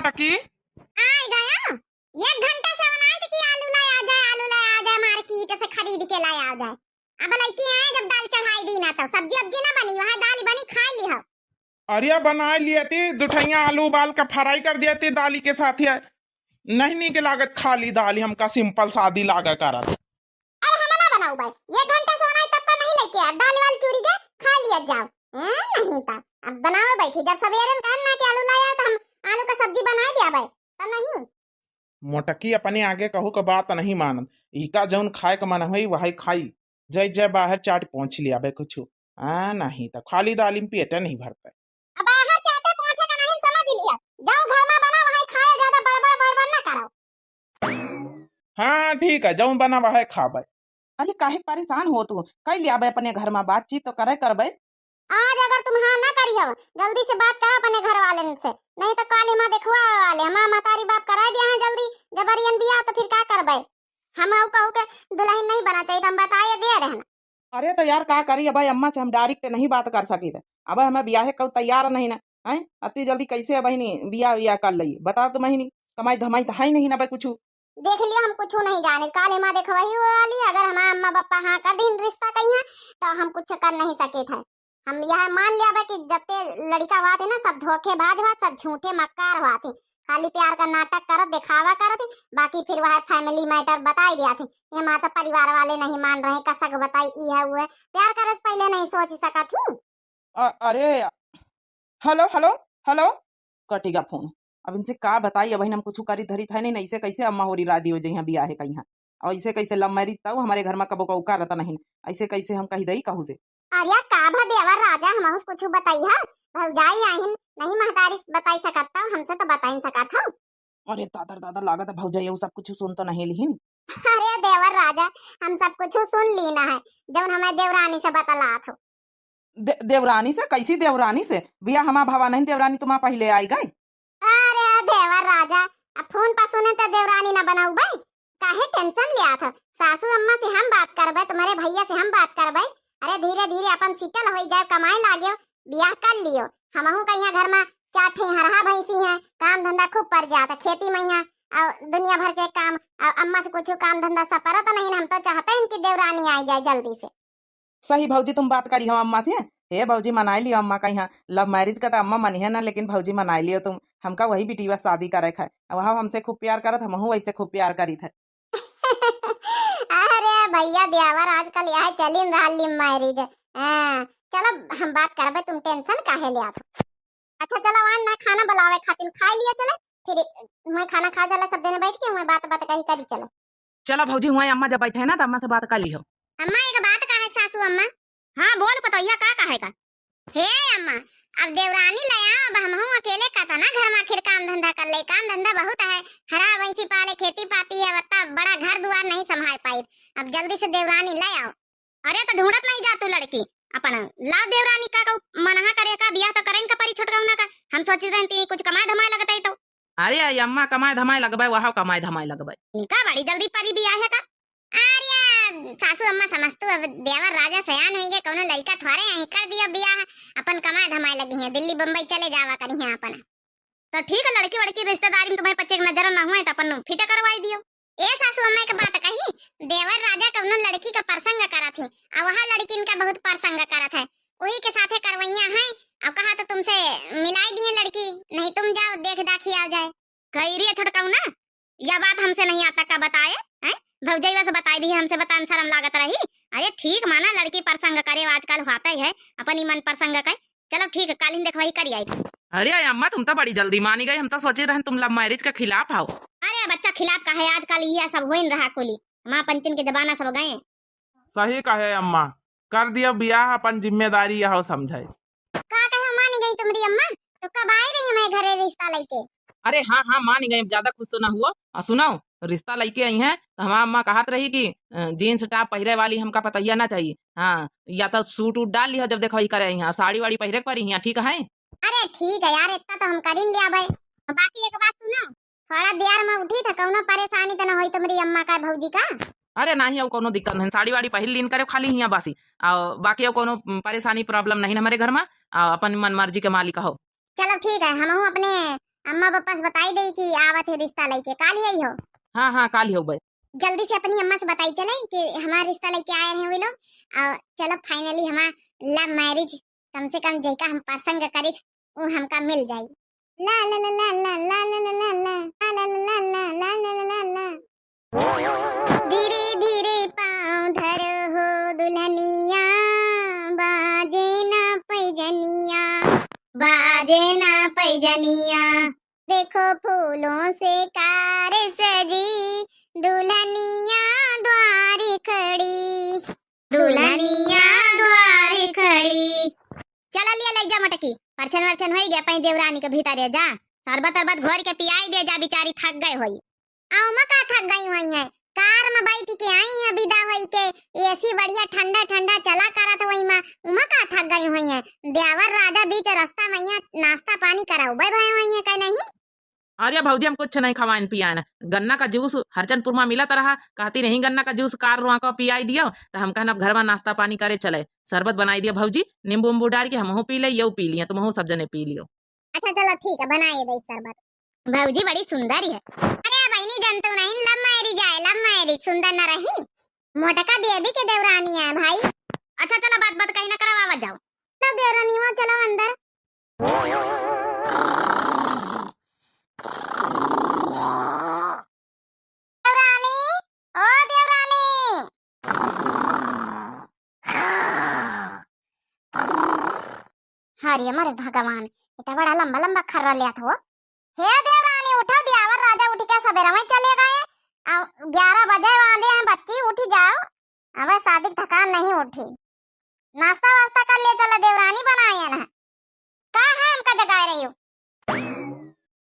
मटकी। आ गया 1 घंटा से बनाई थी कि आलू लाया आ जाए मार्केट से खरीद के लाया आ जाए। अब लड़की आए जब दाल चढ़ाई दी ना तो सब्जी अब्जी ना बनी, वहां दाल बनी खा ली हो। अरे बना लिए थी दुठैया आलू उबाल के फ्राई कर दिए थे दाली के साथ ही। नहीं के लागत खाली दाली हमका सिंपल सादी लागा कर। अब हम ना बनाऊ भाई, 1 घंटा से बनाई तब तो नहीं लेके आ दाल वाल चूरी गए खा लिया जाओ। नहीं था अब बनाओ बैठी, जब सवेरे में कहना कि आलू लाया तो हम आलू का सब्जी बना दिया भाई तो नहीं। मोटकी अपने आगे कहू के बात नहीं मानत, इका जौन खाए के मन हुई वही खाई। जय जय बाहर चाट पहुंच लिया बे कुछ नहीं तो खाली दाली में पेट नहीं भरता। अब बाहर चाटे पहुंचे का नहीं समझ लिया, जाओ घर में बना वही खाए, ज्यादा बड़बड़ ना करो। हाँ ठीक है, जौन बना वही खाबे। अरे काहे परेशान हो तू, कई लिया अपने घर में बातचीत तो करे करबे। आज अगर तुम हाँ ना करियो जल्दी से बात करो अपने घर वाले से, नहीं तो काली माँ देखवा वाले हम मतारी बाप करा दिया है जल्दी जबरियन बियाह तो फिर क्या करबे। हम कहू के दुल्हन नहीं बना चाहिए, हम बताए दे रहना। अरे तो यार का करी, अब अम्मा से हम डायरेक्ट नहीं बात कर सकी थे, अब हमें ब्याह को तैयार नहीं ना है, अति जल्दी कैसे बहनी बियाह कर ली बताओ तो महीनी कमाई धमाई तो है नहीं ना कुछ। देख लियो हम कुछ नहीं जाने, काली माँ देखवाई वाली अगर हमारा अम्मा पापा हाँ कर दिन रिश्ता कही है तो हम कुछ कर नहीं सके थे। हम यह मान लिया कि जब लड़का हुआ थे ना सब धोखेबाज हुआ, सब झूठे मक्कार हुआ थे, खाली प्यार का नाटक करत दिखावा करत, बाकी फिर वह फैमिली मैटर बताई दिया थे। ये माता परिवार वाले नहीं मान रहे, कसक बताई ई है वो है, प्यार करे से पहले नहीं सोच सका थी। अरे हेलो हेलो हेलो कटेगा फोन, अब इनसे का बताई, अब हम कुछ करी धरी था नहीं, ऐसे कैसे अम्मा होरी राजी हो जाए बियाह है कहीं, और ऐसे कैसे लव मैरिज था हमारे घर में कबो का उका रहता नहीं, ऐसे कैसे हम कही दई कहू से। अरे काभा देवर राजा हम कुछ बताई है भौजाई आहिन नहीं महतारी बताई सकता, हमसे तो बता नहीं सका था। अरे दादर दादर लागत भौजाई सब कुछ सुन तो नहीं लिहिन। अरे देवर राजा हम सब कुछ सुन लीना है जब हमें देवरानी से बतला थो। देवरानी से कैसी देवरानी से बिया हमारा भावा नहीं, देवरानी तुम पहले आई गई। अरे देवर राजा अब फोन पर सुने तो देवरानी ना बनाऊ भाई, काहे टेंशन लिया था। सासू अम्मा से हम बात करबे, तुम्हारे भैया से हम बात करबे, अरे धीरे धीरे अपन सिटल हो जाए, कमाए लागे बियाह कर लियो। हमहू कहीं घर में 4 ठे हरहा भैंसी हैं, काम धंधा खूब पड़ जाता, खेती मैया और दुनिया भर के काम, और अम्मा से कुछ काम धंधा सब पर तो नहीं, हम तो चाहते हैं कि देवरानी आ जाए जल्दी से। सही भौजी तुम बात करी हो अम्मा से, हे भौजी मनाई लियो अम्मा का यहाँ लव मैरिज का तो अम्मा मनी है ना, लेकिन भौजी मनाई लियो तुम, हमका वही बेटी बस शादी करे है, वहाँ हमसे खूब प्यार करत, हम वैसे खूब प्यार करी थे। अरे भैया देवर आजकल यह चलिन रहा लिव मैरिज। चलो हम बात करबे, तुम टेंशन काहे लिया था। अच्छा चलो आज ना खाना बुलावे खातिर खा लिया, चलो फिर मैं खाना खा जाला सब देने बैठ के मैं बात कही करी। चलो चलो भौजी हुआ अम्मा जब बैठे है ना तो अम्मा से बात कर लियो। अम्मा एक बात कहे सासू अम्मा। हाँ बोल पतोहिया का कहेगा। हे अम्मा अब देवरानी लाया, अब हमहू अकेले का था ना घर में, आखिर काम धंधा कर ले, काम धंधा बहुत है, हरा भैंसी पाले खेती पाती है, बता बड़ा घर दुआर नहीं संभाल पाई, अब जल्दी से देवरानी ले आओ। अरे तो ढूंढत नहीं जा तू लड़की अपन ला देवरानी का मना करे का बियाह तो करें का परी छोटका का, हम सोच रहे थे कुछ कमाए धमाए लगता है तो। अरे अम्मा कमाए धमाए लगबे, वहाँ कमाए धमाए लगबे निका बड़ी जल्दी परी बियाह है का। अरे सासू अम्मा समझतू अब देवर राजा सयान होई गए, कोनो लड़का थोड़े यहीं कर दिया बियाह, अपन कमाए धमाए लगी हैं, दिल्ली बम्बई चले जावा करी हैं अपन। तो ठीक है लड़की वड़की रिश्तेदारी में तुम्हें पच्चे नजर ना हुए तो अपन फिटे करवाई दियो। ए सासू अम्मा के बात कही, देवर राजा कौनो लड़की का प्रसंग करा थी, और वहाँ लड़की इनका बहुत प्रसंग करा था, वही के साथे करवैया है, अब कहा तो तुमसे मिलाई दिए लड़की, नहीं तुम जाओ देख दाखी आ जाए। कही रही छोटकाऊ ना, यह बात हमसे नहीं आता का बताए हैं, भौजैया से बताई दी, हमसे बतान शर्म लागत रही। अरे ठीक माना लड़की प्रसंग करे आजकल होता ही है, अपनी मन प्रसंग करे, चलो ठीक है कालीन देखवाई करी आई। अरे अम्मा तुम तो बड़ी जल्दी मानी गई, हम तो सोचे रहे तुम लव मैरिज के खिलाफ आओ। अरे बच्चा खिलाफ का है, आजकल यह सब हो रहा कुली, माँ पंचन के जमाना सब गए। सही कहे अम्मा, कर दिया बियाह, अपन जिम्मेदारी यह समझे। का कहे मानी गई तुम्हारी अम्मा, तो कब आए रही मैं घरे रिश्ता लेके। अरे हाँ हाँ मान गए, ज्यादा खुश तो ना हुआ। सुनाओ रिश्ता लेके आई है तो हमारा अम्मा कहत रही कि जीन्स टॉप पहरे वाली हमका पतैया ना चाहिए, हाँ या तो सूट उट डाल लिया जब देखो करे यहाँ, साड़ी वाड़ी पहरे पड़ी यहाँ, ठीक है। अरे ठीक है यार, इतना तो हम कर लिया भाई। बाकी एक बात सुनो, थोड़ा देर में उठी था, कोनो परेशानी तो ना होई तुम्हारी अम्मा का भौजी का। अरे नहीं अब कोनो दिक्कत नहीं, साड़ी वाड़ी पहन लीन करे खाली यहाँ बासी, और बाकी अब कोनो परेशानी प्रॉब्लम नहीं हमारे घर में, अपन मन मर्जी के मालिक हो। चलो ठीक है, हम अपने अम्मा पापा से बताई दे कि आवत है रिश्ता लेके, काल ही हो। हाँ हाँ काल हो बे। जल्दी से अपनी अम्मा से बताई चले कि हमारा रिश्ता लेके आए हैं वे लोग, और चलो फाइनली हमारा लव मैरिज कम से कम जैका हम पसंद करी वो हमका मिल जाई। ला ला ला ला ला ला ला ला ला ला ला ला ला ला ला ला। धीरे धीरे पाँव धरो हो दुल्हनिया, बाजे ना पैजनिया, बाजे ना पैजनिया। देखो फूलों से कार सजी, दुल्हनिया द्वार खड़ी, दुल्हनिया द्वार खड़ी। चला लिया ले जा मटकी, परछन वर्छन हो गया पई देवरानी के भीतर जा, शरबत अरबत घोर के पियाई दे जा, बेचारी थक गई होई। आओ मा का थक गई होई है, कार में बैठ के आई है विदा होई के, एसी बढ़िया ठंडा ठंडा चला करत होई मा, उमा का थक गई होई है। देवर राजा बीच रास्ता में यहाँ नाश्ता पानी कराऊ भाई भाई होई है, कह नहीं। अरे भौजी हम कुछ नहीं खवाइन पियान, गन्ना का जूस हरचंदपुर में मिलत रहा, कहती नहीं गन्ना का जूस कार रुआ को पियाई दियो, तो हम कहना घर में नाश्ता पानी करे चले, शरबत बनाई दिया भौजी, नींबू उम्बू डाल के हम पी ले, यू पी लिया, तुम सब जने पी लियो। अच्छा चलो ठीक है, बनाइए दे शरबत। भौजी बड़ी सुंदर है। अरे बहनी जनतु नहीं, लव मैरिज आए, लव मैरिज सुंदर न रही, मोटका देवी के देवरानी है भाई। अच्छा चलो बात बात कहीं ना करवा जाओ, तो देवरानी वो चलो अंदर। देवरानी, ओ देवरानी। हरे हमारे भगवान, इतना बड़ा लंबा लंबा खर्रा लिया था वो। हे देवरानी उठो, दियावर राजा उठ के सवेरा में चले गए, 11 बजे वाले हैं, बच्ची उठी जाओ, अब शादी थकान नहीं उठी, नाश्ता वास्ता कर ले चलो, देवरानी बनाई है ना, का है हमका जगा रही हो।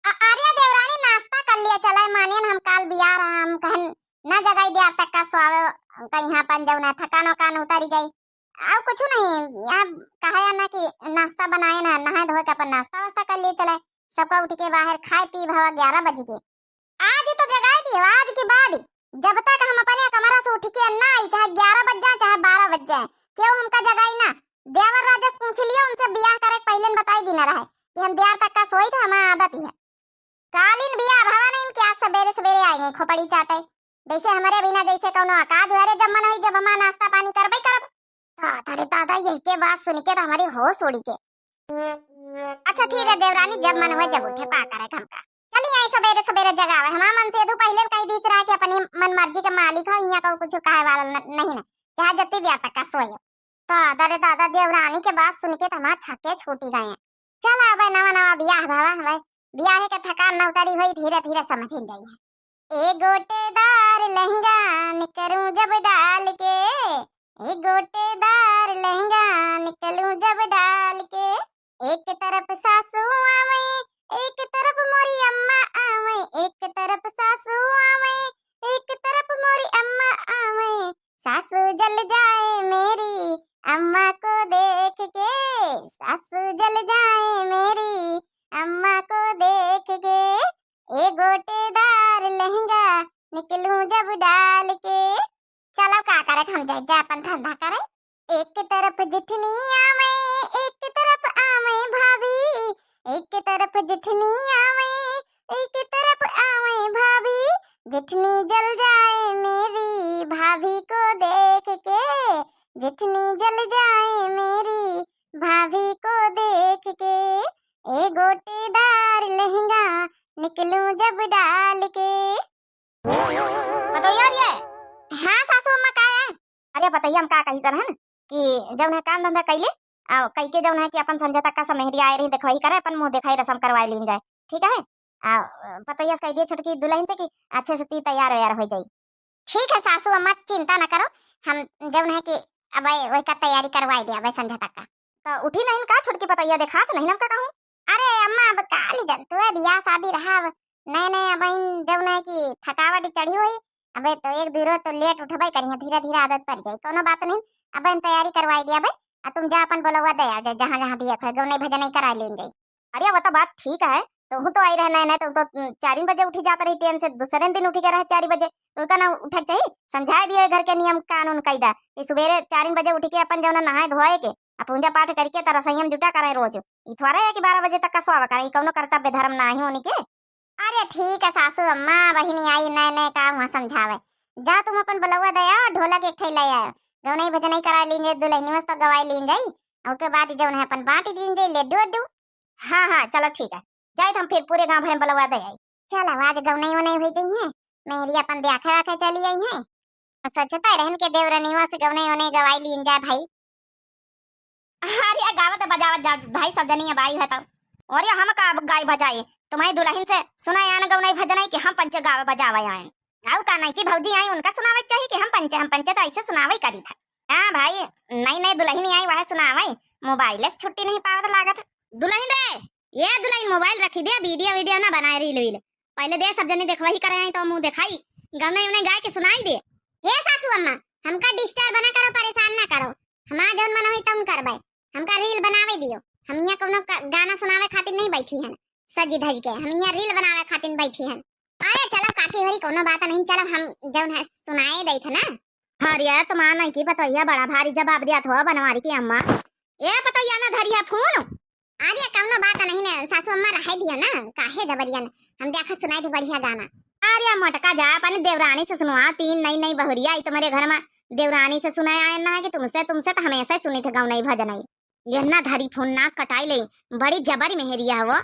अरे देवरानी नाश्ता कर लिया चला, मानिए हम काल बिया रहा, हम कहन ना जगाई दिया तक का स्वावे कहीं अपन जाऊना, थकान वकान उतारी जाई, अब कुछ नहीं, यहाँ कहा है ना कि नाश्ता बनाए ना, नहा धो के अपन नाश्ता वास्ता कर लिए चले, सबका उठ के बाहर खाए पी भावा 11 बजे के। आज ही तो जगाई दियो, आज के बाद जब तक हम अपने कमरा से उठ के ना आई, चाहे 11 बज जाए चाहे 12 बज जाए, क्यों हमका जगाई ना। देवर राजा से पूछ लियो, उनसे बियाह करे पहले बताई देना रहे कि हम देर तक का सोई था, हमारा आदत ही है। कालीन बियाह भावा नहीं कि आज सवेरे सवेरे आएंगे खोपड़ी चाटे, जैसे हमारे बिना जैसे कौनो अकाज हुआ रे, जब मन हुई जब हमारा नाश्ता पानी करबे करब। अरे दादा यही के बात सुन के तो हमारी होश उड़ी के। अच्छा ठीक है देवरानी, जब मन हुआ जब उठे पा करे हमका, चलिए आई सवेरे सवेरे जगावे, हमारा मन से तो पहले कही दिस रहा कि अपनी मन मर्जी के मालिक हो, यहाँ को कुछ कहे वाला नहीं ना, चाहे जत्ती देर तक का सोए। तो अरे दादा देवरानी के बात सुन के तो हमारा छक्के छूटी गए हैं। चलो अब नवा नवा बियाह भावा, हमारे बियाह के थकान न उतारी हुई, धीरे धीरे समझ जाइए। ए गोटेदार लहंगा निकलूं जब डाल के, ए गोटेदार लहंगा निकलूं जब डाल के, एक तरफ सासू आवे एक तरफ मोरी अम्मा आवे, एक तरफ सासू आवे एक तरफ मोरी अम्मा आवे, सासू जल जाए मेरी अम्मा को देख के, सासू जल जाए मेरी अम्मा को देख के, ए गोटेदार लहंगा निकलूं जब डाल के। चलो का करे हम जाए जा अपन धंधा करे, एक तरफ जिठनी आवे एक तरफ आवे भाभी, एक तरफ जिठनी आवे एक तरफ आवे भाभी, जिठनी जल जाए मेरी भाभी को देख के, जिठनी जल जाए मेरी भाभी को देख के, ए गोटेदार लहंगा निकलूं जब डाल के। बताओ यार ये हाँ सासू अम्मा का है। अरे बताइए हम का कही तरह न कि जब है काम धंधा कैले कई के जब है कि अपन संजय तक का समहरी आए रही देखवाई करे, अपन मुंह दिखाई रसम करवाई लीन जाए, ठीक है। बताइए कह दिए छुटकी दुल्हन से कि अच्छे से ती तैयार व्यार हो जाई। ठीक है सासू अम्मा चिंता न करो, हम जब है कि अब वही का तैयारी करवाई दिया भाई संजय तक का। तो उठी नहीं का छुटकी बताइए देखा तो नहीं का कहूँ। अरे अम्मा अब काली जनतु है, बियाह शादी रहा नए नए, अब जब है कि थकावट चढ़ी हुई, अबे तो एक दूर तो लेट उठबे करिए, धीरे धीरे आदत पड़ जाए, कोनो बात नहीं। अब हम तैयारी करवाई दिया भाई, तुम जा अपन बोलवा दे आ जाए, जहाँ जहाँ दिया खो गौने भजन नहीं करा लेंगे। अरे वो तो बात ठीक है, तो हूँ तो आई रहना है, तो 4 बजे उठी जाता रही टाइम से, दूसरे दिन उठी के रहे 4 बजे, तो का ना उठक चाहिए। समझा दिए घर के नियम कानून कायदा कि सुबह 4 बजे उठ के अपन जो नहाए धोए के अब पूजा पाठ करके तरह संयम जुटा करे रोज। ई थोड़ा है कि 12 बजे तक का सोवा करे, कौनो कर्तव्य धर्म ना ही होनी के। अरे ठीक है सासू अम्मा, बहिनी आई नए नए काम हुआ समझावे। जा तुम अपन बलवा दया ढोलक एक ठे ले आयो, गौनई भजनई करा लीन जाई, दुल्हनी मस्त गवाई लीन जाई, और के बाद जौन है अपन बांट दीन जाई लड्डू अड्डू। हाँ हाँ चलो ठीक है, जाए हम फिर पूरे गांव भर में बलवा दे आई। चल आज गौनई वनई हुई गई है, मेहरी अपन देखे आखे चली आई है, सचता रहन के देवरनीवा से गौनई वनई गवाई लीन जाए भाई। अरे गावत बजावत जा भाई, सब जनी बाई है तब। और ये हम का गाय बजाए, तुम्हारी दुल्हन से सुना आन गौनई भजनई कि हम पंच गावे बजावे आए। गाँव का नहीं की भौजी आई उनका सुनावे चाहिए कि हम पंचे तो ऐसे सुनावे करी था। हाँ भाई, नई नई दुल्हन आई वह सुनावे, मोबाइल से छुट्टी नहीं पावत लागत। दुल्हन रे, ये दुल्हन मोबाइल रखी दे, वीडियो ना बनाए रील वील, पहले दे सब जने देखवा ही करे आई तो मुंह दिखाई, गौनई उन्हें गाय के सुनाई दे। हे सासू अम्मा, हमका डिस्टर्ब ना करो, परेशान ना करो, हमारा जौन मन होई तुम करबे, हमका रील बनावे दियो। हम यहाँ कोनो गाना सुनावे खातिर नहीं बैठी हन सज धज के, हम यहाँ रील बनावे खातिर बैठी हन। अरे चलो काकी भरी कोनो बात नहीं, चलो हम जौन है सुनाए दे थे ना। हरिया तुम्हारा नहीं की पतैया बड़ा भारी जवाब दिया था बनवारी की अम्मा। ए पतैया ना धरिया फोन, आज ये कोनो बात नहीं ना सासू अम्मा रह दिया ना, काहे जबरियन हम देखा सुनाई थे बढ़िया गाना। अरे मोटका जा अपन देवरानी से सुनवा, 3 नई नई बहुरिया आई तुम्हारे घर में, देवरानी से सुनाए आए ना है कि तुमसे तो हमेशा ही सुनी थे गौनई भजनई। गहना धरी फोन नाक कटाई ले, बड़ी जबरी मेहरिया वो,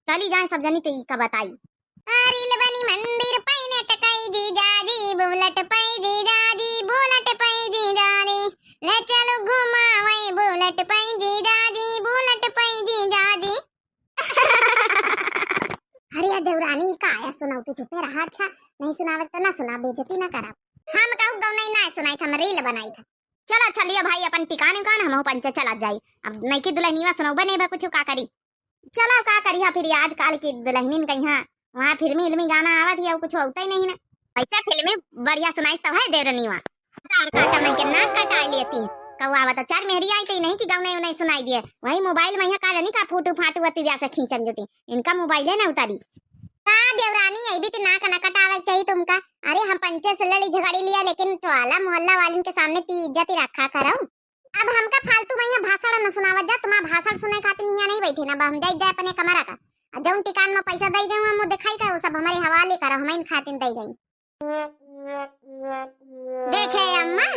चली जाए सब जनी तेई का बताई। रील बनी मंदिर पैने टकाई जी जाजी, बुलेट पई जी जाजी, बुलेट पई जी जानी, ले चलो घुमावे बुलेट पई जी जाजी, बुलेट पई जी जाजी। अरे देवरानी का है सुनाउती चुपे रहा, अच्छा नहीं सुनावे तो ना सुना, बेइज्जती ना करा। हम कहू गौनई ना सुनाई था, हम रील बनाई था। चलो चलिए भाई अपन टिकाने का हम पंचे चला जाई, अब नहीं की दुल्हनिया सुनौबे नहीं बा कुछ का करी। चलो का करिया फिर आजकल की दुल्हनिन कहिया वहाँ फिल्मी गाना आवत है, कुछ होता ही नहीं ना, ऐसा फिल्मी बढ़िया सुनाई तब है देवरनीवा, तार काटा नहीं के नाक कटाई लेती कौआ आवत। चार मेहरी आई थी नहीं कि गौनई उन्हें सुनाई दिए, वही मोबाइल में यहाँ का नहीं का फूटू फाटू अति जैसे खींचन जुटी, इनका मोबाइल है ना उतारी का देवरानी आई भी तो नाक न कटावे चाहिए तुमका। अरे हम पंचे से लड़ी झगड़ी लिया, लेकिन टोला मोहल्ला वालिन के सामने ती इज्जत ही रखा करो। अब हमका फालतू में यहाँ भाषण न सुनावत जा, तुम्हारा भाषण सुने खातिर यहाँ नहीं बैठे ना, हम जाए अपने कमरा का जौन टिकान में पैसा दई गई हम दिखाई का, वो सब हमारे हवाले करो, हम इन खातिर दई गई। देखे अम्मा,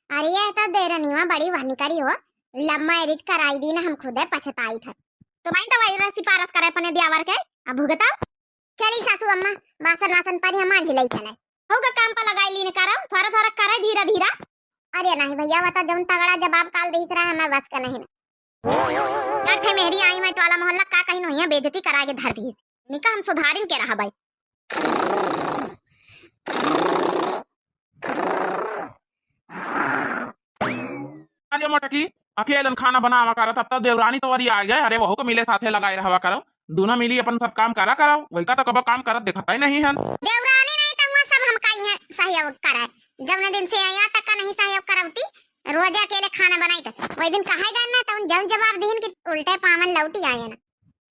अरे ये तो देरनीवा बड़ी वाहनी करी हो, लव मैरिज कराई दी ना, हम खुद पछताई था। तुम्हारी तो वही सिफारिश करे अपने दियावर के, अब भुगता। चली सासू अम्मा, बासन वासन पर हम मांझ लई चले, होगा काम पर लगाई लीने करो, थोड़ा थोड़ा करे धीरे धीरे। अरे नहीं भैया बता जौन तगड़ा जवाब काल दीस रहा हमें बस का नहीं ना। चढ़े मेहरी आई मैं टोला मोहल्ला का कहीं नहीं है, बेइज्जती करा के धर दी निका, हम सुधारिन के रहा भाई। अरे मोटकी अकेलन खाना बनावा करो, तब तक देवरानी तो वरी आ गए, अरे वहू को मिले साथे लगाए रहवा करो, दोनों मिली अपन सब काम करा करो, वही का तो कब काम करत दिखता ही नहीं है। देवरानी नहीं तो हुआ सब हम काई है सहयोग करा, जब ने दिन से आया तक का नहीं सहयोग करौती, रोज अकेले खाना बनाई था, वही दिन कहा जाना तो जब जवाब दीन कि उल्टे पावन लौटी आए ना।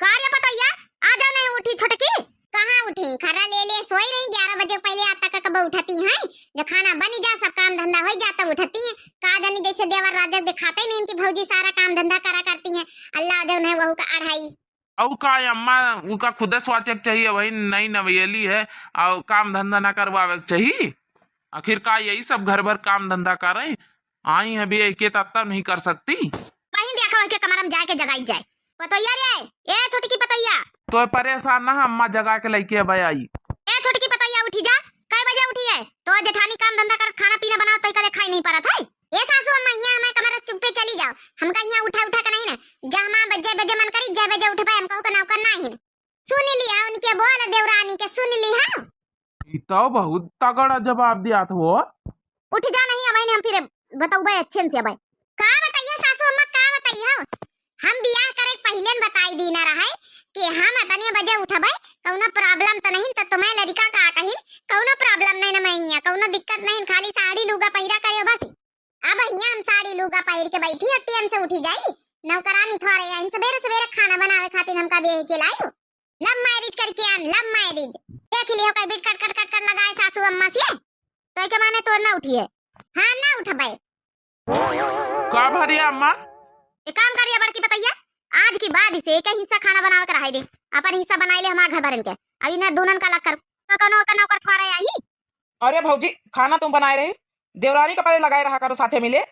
कार्य पतैया आ जाने उठी छोटकी, कहाँ उठी खरा ले ले सोई रही, 11 बजे पहले आता का कब उठती हैं, जब खाना बन जा सब काम धंधा हो जाता उठती हैं, का जानी जैसे देवर राजा दिखाते नहीं इनकी भौजी सारा काम धंधा करा करती हैं, अल्लाह जौन है वहू का अढ़ाई। औ का अम्मा उनका खुद स्वाचक चाहिए, वही नई नवेली है और काम धंधा ना करवावे चाहिए, आखिर का यही सब घर भर काम धंधा कर रहे आई है भी एक तब नहीं कर सकती। वहीं देखा के कमरा में जाके जगाई जाए पतैया रे, ए छोटकी पतैया तो परेशान ना अम्मा जगा के लेके अब आई। ए छोटकी पतैया उठी जा, कई बजे उठी है तो जेठानी काम धंधा कर खाना पीना बनाओ तो कदे खाई नहीं पड़ा था। ए सासू अम्मा यहाँ हमारे कमरा चुप पे चली जाओ, हमका यहाँ उठा का नहीं ना, जहाँ बजे बजे मन करी जय बजे उठ पाए, हम कहू तो नौकर नहीं ना। सुन लिया उनके बोल देवरानी के, सुन ली हां तो बहुत तगड़ा जवाब दिया था वो। उठ जा नहीं अब हम फिर बताऊबे अच्छे से भाई का बताइए सासू अम्मा का बताइए, हम बियाह करे पहले बताई दी ना रहा कि हम अतने बजे उठबे, कौनो प्रॉब्लम तो नहीं, तो तुम्हें लड़का का कहीं कौनो प्रॉब्लम नहीं ना, मैं हिया कौनो दिक्कत नहीं, खाली साड़ी लुगा पहिरा करे बस। अब हिया हम साड़ी लुगा पहिर के बैठी और टाइम से उठी जाई, नौकरानी थोड़े हैं सवेरे सवेरे खाना बनावे खातिर हमका बेह के लायो, लव मैरिज करके आन, लव मैरिज देख लियो कई बिट कट कट कट कर लगाए सासू अम्मा से, तो के माने तो ना उठिए। हां ना उठबे का भरिया अम्मा एक काम करिए बड़की बताइए, आज के बाद इसे एक ही हिस्सा खाना बनावे कर रहा दे, अपन हिस्सा बनाई ले हमार घर भरन के, अभी ना दोनन का लग कर तो कनो का नौकर ठहरा आई। अरे भौजी खाना तुम बनाए रहे, देवरानी का पहले लगाए रहा करो साथे मिले।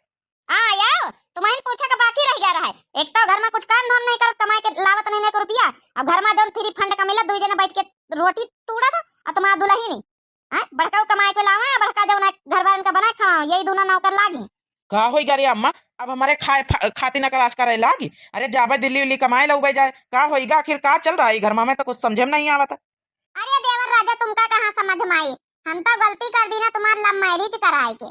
हाँ यार, तुम्हारी पूछा का बाकी रह गया है। एक तो घर में कुछ काम धाम नहीं करत, कमाए के लावत नहीं को रुपया, अब घर में जौन फ्री फंड का मिला दो जने बैठ के रोटी तोड़ा था, और तुम्हारा दुल्ही नहीं है बड़का कमाए के लावा, बड़का जौन घर वालन का बनाए खा, यही दोनों नौकर लागी। कहा होई गा रे अम्मा, अब हमारे खाती न करास करे लागी। अरे जाबे दिल्ली उल्ली कमाए लगे जाए, का होईगा आखिर का चल रहा है घर में, तो कुछ समझे में नहीं आवत। अरे देवर राजा तुमका कहाँ समझ में आई, हम तो गलती कर दी ना तुम्हारा लव मैरिज कराए के।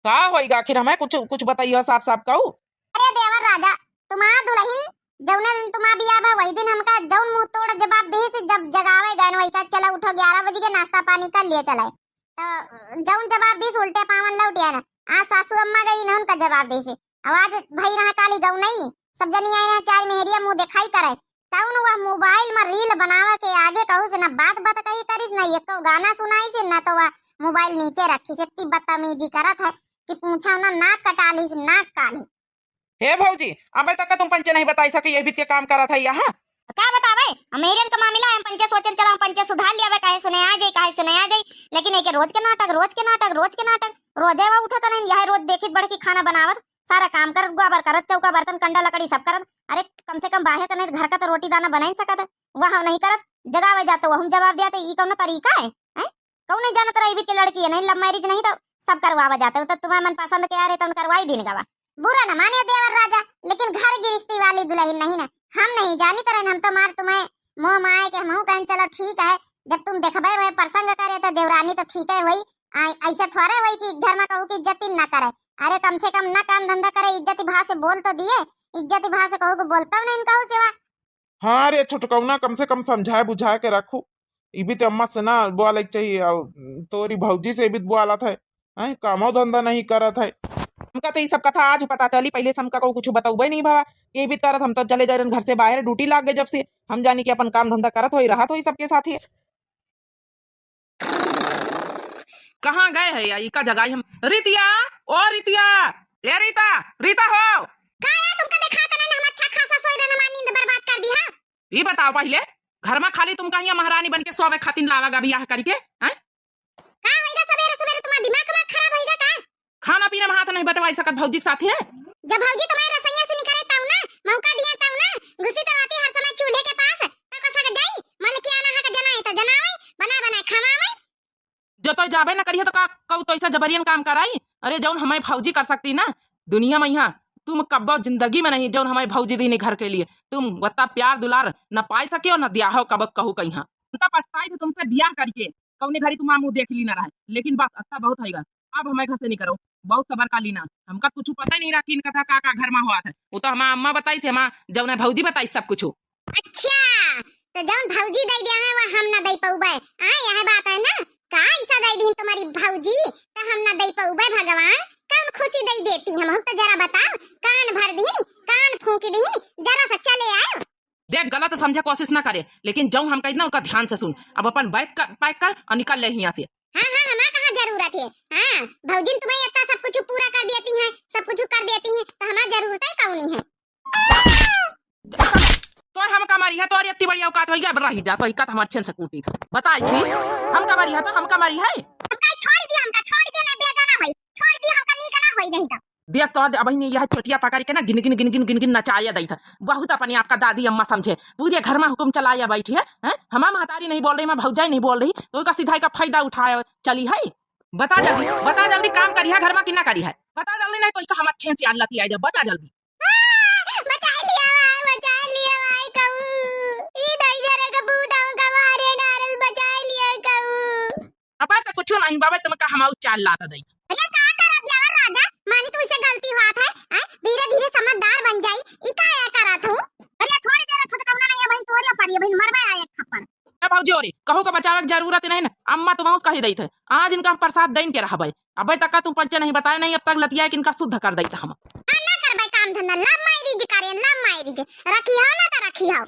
का होईगा आखिर हमें कुछ बताइए साफ साफ कहू। अरे देवर राजा, तुम्हारा दुल्हन जौन दिन तुम्हारा बियाह भा वही दिन हमका जौन मुंह तोड़ जवाब दे से जब जगावे गए वही का चला उठो 11 बजे के नाश्ता पानी कर लिए चलाए, तो जौन जवाब दी उल्टे पावन लौटिया ना। आज सासू अम्मा गई ना उनका जवाब दे से, आवाज भाई रहा काली गऊ नहीं, सब जनी आई ना चाय मेहरिया मुंह दिखाई करे, तउन वह मोबाइल में रील बनावे के आगे कहू से ना बात कही करिस ना एक गाना सुनाई से ना, तो वह मोबाइल नीचे रखी से इतनी बदतमीजी करत है कि पूछा ना नाक कटा ली से नाक काली। हे भौजी अबे तक तुम पंचे नहीं बताई सके, ये बीत के काम करा था यहाँ क्या बतावे, मेरियन का मामला है, पंचे सोचन चला पंचे सुधार लिया, काहे सुने आ जाए, लेकिन एक रोज के नाटक रोजे वा उठत नहीं, यह रोज देखित बढ़ की खाना बनावत, सारा काम करत, गोबर करत, चौका बर्तन कंडा लकड़ी सब करत। अरे कम से कम बाहर तो नहीं घर का तो रोटी दाना बना ही सकत, वह नहीं करत, जगावे जाते वो हम जवाब दिया, ये कौन तरीका है? कौन नहीं जानत रही बीत के लड़की है, नहीं लव मैरिज नहीं तो सब करवावा जाते हो, तो तुम्हें मन पसंद के आ रहे तो करवाई दिन गवा। बुरा न माने देवर राजा, लेकिन घर गृहस्थी वाली दुल्हन नहीं ना, हम नहीं जानी तरह, हम तो मार तुम्हें मोह माए के हम कहें चलो ठीक है, जब तुम देखबे वह प्रसंग करे तो देवरानी तो ठीक है वही, ऐसा थोड़ा वही कि घर में कहू की इज्जत न करे। अरे कम से कम न काम धंधा करे, इज्जत भाव से बोल तो दिए, इज्जत भाव से कहू को बोलता हूँ नहीं कहू सेवा। हाँ रे छोटकौना कम से कम समझाए बुझाए के रखू, ये भी तो अम्मा से ना बोला चाहिए, तोरी भौजी से भी बोला था, कामो धंधा नहीं करत है। हमका तो ये सब कथा आज पता चली, पहले से हमका को कुछ बताऊबे नहीं भावा, ये भी करत हम तो चले जा रहे घर से बाहर, ड्यूटी लाग गए जब से हम जानी कि अपन काम धंधा करत हो ही रहा तो सबके साथ ही। कहाँ गए है या का जगह हम रितिया, ओ रितिया, ए रीता, रीता हो काया तुमका देखा त नहीं हम अच्छा खासा सोई रहना, मान नींद बर्बाद कर दी। हां ये बताओ पहले, घर में खाली तुम कहीं महारानी बन के सोवे खातिन लावागा बियाह करके, हैं का होइगा सवेरे सवेरे तुम्हारा दिमाग में खराब होइगा का? खाना पीना में हाथ नहीं बटवाई सकत भौजी के साथ है। जब भौजी तुम्हारे रसोईया से निकले ताऊ ना, मौका दिया ताऊ ना, घुसी तो आती हर समय चूल्हे के पास, तो कसा के जाई मन के आना हा के जनाए तो जनावे, बना खवावे, जो तो जाबे ना करिए तो का कहू तो ऐसा जबरियन काम कराई। अरे जौन हमें भौजी कर सकती ना दुनिया में, यहाँ तुम कब्बो जिंदगी में नहीं जौन हमारी भौजी दी घर के लिए तुम वत्ता प्यार दुलार न पाई सके और न दिया हो कब कहू कहीं। उनका पछताई थी तुमसे बियाह करके, कौने घड़ी तुम मुंह देख ली ना रहे, लेकिन बस अच्छा बहुत होगा, अब हमें घर से नहीं करो, बहुत सबर का लीना, हमका कुछ पता ही नहीं रहा कि इनका था का घर में हुआ था, वो तो हमारा अम्मा बताई से, हमारा जौन भौजी बताई सब कुछ। अच्छा तो जौन भौजी दे दिया है वो हम ना दे पाऊबे, यह बात है ना, का ऐसा दे दी तुम्हारी भौजी तो हम ना दे पाऊबे, भगवान कौन खुशी दे देती हम तो जरा बताओ, कान भर दी कान फूंकी दी जरा सा चले आयो। देख गलत समझे कोशिश ना करे, लेकिन जौन हम कहना उनका ध्यान से सुन, अब अपन बैग पैक कर और निकल ले यहाँ से। हाँ हमारा कहाँ जरूरत है, हाँ भौजी तुम्हें इतना सब कुछ पूरा कर देती हैं, सब कुछ कर देती हैं, तो हमारा जरूरत है कौन है। तो हम कमारी है तो और इतनी बड़ी औकात होगी, अब रही जा तो इक्का हम अच्छे से कूटी बताई थी, हम कमारी है तो हम कमारी है, हमका छोड़ दिया, हमका छोड़ दिया ना बेटा ना भाई, छोड़ दिया हमका नहीं करना होई नहीं तो देख तो अब यह चोटिया पकड़ के ना गिन गिन नचाया दी था, बहुत अपनी आपका दादी अम्मा समझे, पूरे घर में हुक्म चलाया बैठी है, हमारा महतारी नहीं बोल रही, मैं भौजाई नहीं बोल रही, तो उसका सीधा का फायदा उठाया चली है। बता जल्दी काम करी है घर में कि ना करी है, बता जल्दी, नहीं तो हम अच्छे से अल्लाह की बता जल्दी। बचा लिया भाई कहूं ई दई जरे का बूदाऊ का मारे डाल बचा लिया कहूं, अब तो कुछ नहीं बाबा तुमका हम चाल लाता दई, अरे का कर दिया राजा, मानी तू इसे गलती हुआ था, धीरे समझदार बन जाई, ई का या करत हूं, अरे थोड़ी देर छोटा कमना नहीं है बहन, तोरिया पड़ी बहन मरबे आए एक थप्पड़। भौजी और कहू का बचावे की जरूरत नहीं ना, अम्मा तुम कही दी थे, आज इनका प्रसाद देन के रहबे, अबे तक तुम पंचे नहीं बताए नहीं, अब तक लतिया कि इनका शुद्ध कर दी हम ना करबे काम धंधा, लव मैरिज करें, लव मैरिज रखी हो ना तो रखी हो।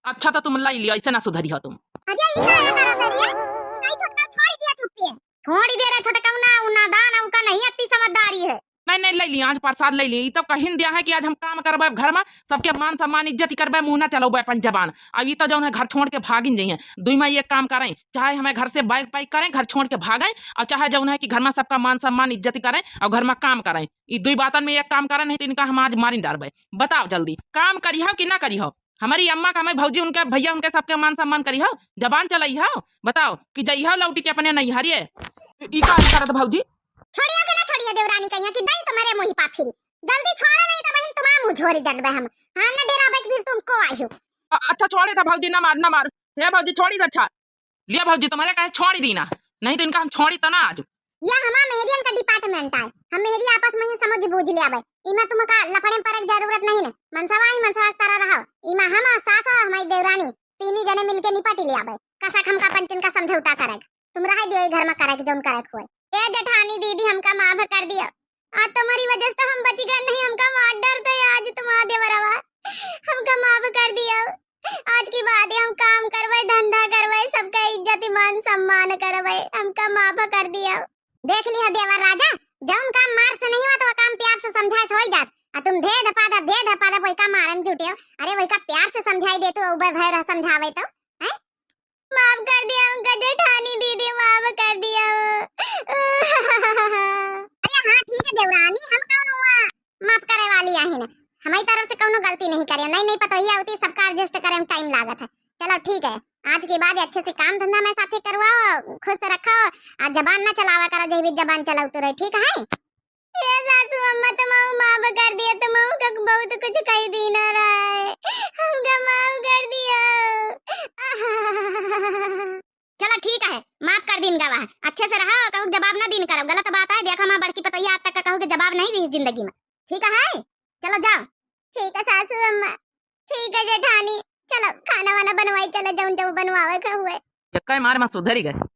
अच्छा तो तुम लाई लियो, ऐसे ना सुधरी हो तुम। अजय ई का करत है, कई छोटका छोड़ दिया चुप्पे, थोड़ी देर छोटका ना दान का नहीं इतनी समझदारी है, नहीं नहीं ले ली आज प्रसाद ले ली तो कहीं दिया है कि आज हम काम करबे घर में सबके मान सम्मान इज्जत करबे मुंह ना चलोबे अपन जबान अब तो जो है घर छोड़ के भागिन जाइए दुई में एक काम करें चाहे हमें घर से बाइक बाइक करें घर छोड़ के भागें और चाहे जो है कि घर में सबका मान सम्मान इज्जत करें और घर में काम करें ये दुई बातन में एक काम करें नहीं तो इनका हम आज मारी डालबे बताओ जल्दी काम करी हो कि ना करी हो हमारी अम्मा का हमें भौजी उनके भैया उनके सबके मान सम्मान करी हो जबान चलाई हो बताओ कि जई हो लौटी के अपने नहीं हरिए ई का करत भौजी छोड़ियो के ना छोड़ियो देवरानी कहिया कि दई तुम्हारे मुंह पा फिरी जल्दी छोड़ो नहीं तो बहन तुम्हारा मुंह झोरी डरबे हम हां ना डेरा बैठ फिर तुमको आयो अच्छा छोड़े था भौजी ना मार हे भौजी छोड़ी अच्छा लिया भौजी तुम्हारे कहे छोड़ी दी ना नहीं तो इनका हम छोड़ी तो ना आज या हमारा मेहरियन का डिपार्टमेंट है हम मेहरी आपस में ही समझ बूझ लिया भाई इमा तुमका लफड़े पर जरूरत नहीं ने मनसवा तरह रहो इमा हम सास और हमारी देवरानी तीनी जने मिलके निपट लिया भाई कसा हम का पंचन का समझौता करेग तुम रह दियो घर में करेग जोन करेग होए ए जेठानी दीदी हमका माफ कर दिया आज तुम्हारी वजह से हम बच गए नहीं हमका मार डरते आज तुम देवरवा हमका माफ कर दिया आज की बात है हम काम करवे धंधा करवे सबका इज्जत मान सम्मान करवे हमका माफ कर दिया देख लिया देवर राजा जौन काम मार से नहीं हुआ तो काम प्यार से समझाए हो जात आ तुम दे धपा वही का मारन झूठे अरे वही का प्यार से समझाई दे तो उबे भय समझावे तो हैं माफ कर दिया हमका जेठानी दीदी माफ कर दिया अरे हां ठीक है देवरानी हम कौन हुआ माफ करे वाली आहे ना हमारी तरफ से कोनो गलती नहीं करे नहीं पता ही होती सबका एडजस्ट करे में टाइम लागत है चलो ठीक है आज के बाद अच्छे से काम धंधा में साथे करवाओ खुश रखो आज जबान ना चलावा करो जब भी जबान चलाओ तो रहे ठीक है ये सासू अम्मा तुम माफ कर दिया तुम का बहुत कुछ कह दी ना रहा हमका माफ कर दिया चलो ठीक है माफ कर दिन गवा अच्छे से रहो कहूँ जवाब ना दिन करो गलत बात है देखा मैं बड़की पतोहिया आज तक कहूँ कि जवाब नहीं दी इस जिंदगी में ठीक है चलो जाओ ठीक है सासू अम्मा ठीक है जेठानी चलो खाना वाना बनवाई चलो जाऊं बनवावे का हुए मार में सुधरी गए